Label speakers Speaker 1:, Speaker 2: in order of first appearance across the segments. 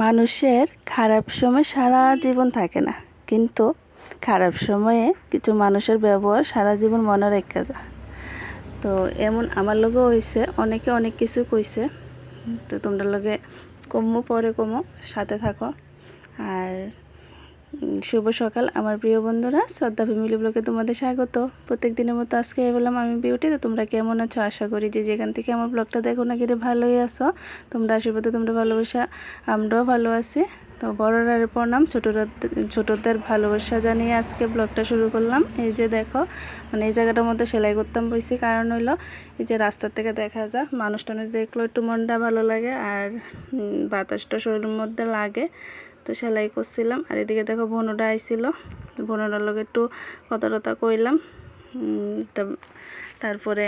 Speaker 1: মানুষের খারাপ সময় সারা জীবন থাকে না, কিন্তু খারাপ সময়ে কিছু মানুষের ব্যবহার সারা জীবন মনে রেখে যায়। তো এমন আমার লগেও হয়েছে, অনেকে অনেক কিছু কইছে। তো তোমরা লগে কমো, পরে কমো, সাথে থাকো। আর শুভ সকাল আমার প্রিয় বন্ধুরা, শ্রদ্ধা ফ্যামিলি ব্লগে তোমাদের স্বাগত। প্রত্যেক দিনের মতো আজকে বললাম আমি বিউটি। তো তোমরা কেমন আছো? আশা করি যে যেখান থেকে আমার ব্লগটা দেখো না গেলে ভালোই আছো। তোমরা আশীর্বাদে, তোমরা ভালোবাসা, আমরাও ভালো আছি। তো বড়রার প্রণাম, ছোটদের ভালোবাসা জানিয়ে আজকে ব্লগটা শুরু করলাম। এই যে দেখো, মানে এই জায়গাটার মধ্যে সেলাই করতাম বসি, কারণ হইলো এই যে রাস্তার থেকে দেখা যায় মানুষ টানুষ দেখলেও একটু মনটা ভালো লাগে, আর বাতাসটা শরীরের মধ্যে লাগে। তো সেলাই করছিলাম। আর এদিকে দেখো বোনটা আইছিল, বোনটার লগে একটু কথা টথা কইলাম। তারপরে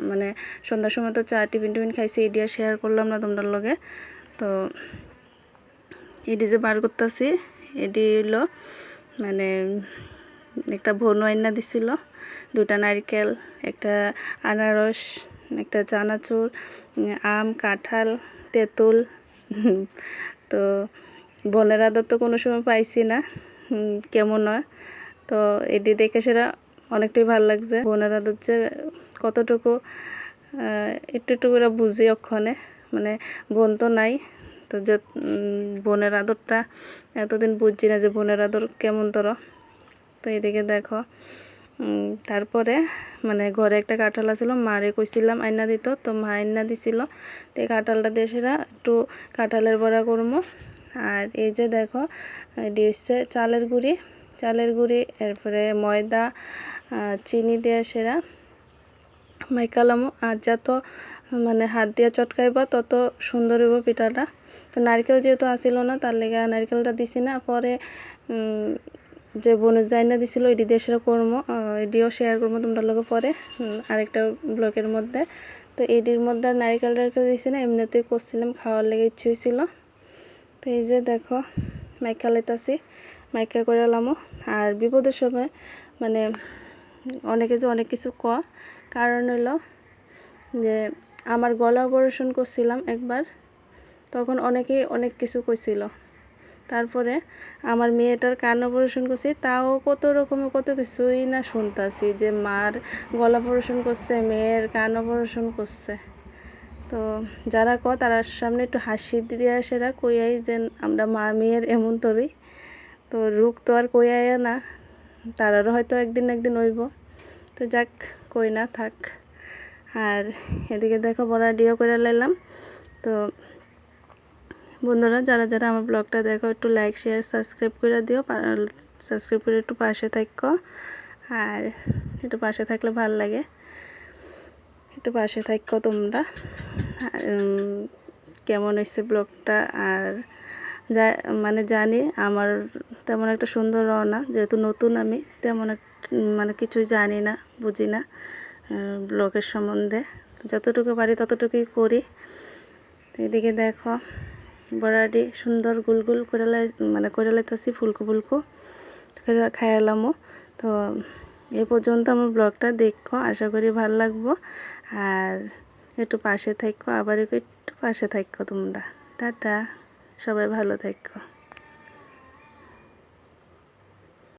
Speaker 1: মানে সন্ধ্যার সময় তো চা টিফিন খাইছি, এডিয়া শেয়ার করলাম না তোমরা লগে। তো এডি যে বার করতেছি, এডি হলো মানে একটা বোন আইনা দিছিল, 2টা নারকেল, একটা আনারস, একটা চানাচুর, আম, কাঁঠাল, তেঁতুল। তো বোনের আদর তো কোনো সময় পাইছি না, কেমন হয়। তো এটি দেখে সেটা অনেকটাই ভালো লাগছে। বোনের আদর যে কতটুকু একটু একটু করে বুঝি অক্ষণে, মানে বোন তো নাই। তো যে বোনের আদরটা এতদিন বুঝছি না যে বোনের আদর কেমন তোর। তো এদিকে দেখো, তারপরে মানে ঘরে একটা কাঁঠাল ছিল, মারে কইছিলাম আইনা দিত, তো মা আইনা দিছিল। তো এই কাঁঠালটা দিয়ে সেরা একটু কাঁঠালের বড়া করবো। আর এই যে দেখো, এটি হচ্ছে চালের গুঁড়ি, এরপরে ময়দা, চিনি দিয়ে সেরা মাইকালামো। আর যত মানে হাত দিয়ে চটকাইবা তত সুন্দর হইব পিঠাটা। তো নারকেল যেহেতু আসিল না, তার লেগে নারকেলটা দিছি না। পরে যে বোন জাইনা দিছিল এটি দিয়ে সেরা করবো, এটিও শেয়ার করবো তোমরা লোক পরে আরেকটা ব্লগের মধ্যে। তো এটির মধ্যে নারকেলটা দিছি না, এমনিতেই করছিলাম, খাওয়ার লেগে ইচ্ছে হয়েছিল। তো এই যে দেখো মাইকা লেতাছি, মাইকা করে এলামও। আর বিপদের সময় মানে অনেকে যে অনেক কিছু কারণ হলো যে আমার গলা অপারেশন করছিলাম একবার, তখন অনেকেই অনেক কিছু কইছিল। তারপরে আমার মেয়েটার কান অপারেশন করছি, তাও কত রকমের কত কিছুই না শুনতাছি যে মার গলা অপারেশন করছে, মেয়ের কান অপারেশন করছে। তো যারা তার সামনে একটু হাসি দিয়ে সেরা কইয়াই যে আমরা মা মেয়ের এমন তরি। তো রোগ তো আর কইয়াই না, তারারও হয়তো একদিন হইব। তো যাক, কই না থাক। আর এদিকে দেখো বড়া ডিও করে লাইলাম। তো বন্ধুরা, যারা যারা আমার ব্লগটা দেখো একটু লাইক শেয়ার সাবস্ক্রাইব করে দিও, সাবস্ক্রাইব করে একটু পাশে থাকো। আর একটু পাশে থাকলে ভাল লাগে, একটু পাশে থাকো তোমরা। কেমন হয়েছে ব্লগটা? আর মানে জানি আমার তেমন একটা সুন্দর না, যেহেতু নতুন আমি তেমন মানে কিছুই জানি না, বুঝি না ব্লগের সম্বন্ধে। যতটুকু পারি ততটুকুই করি। তো এদিকে দেখো বড়াটি সুন্দর গুল গুল করে মানে করে লাইতেছি, ফুলকো ফুলকো খাইলামও। তো এই পর্যন্ত আমার ব্লগটা দেখো, আশা করি ভালো লাগবো। আর একটু পাশে থাকো, আবার একটু পাশে থাকো তোমরা। টাটা, সবাই ভালো থাকো।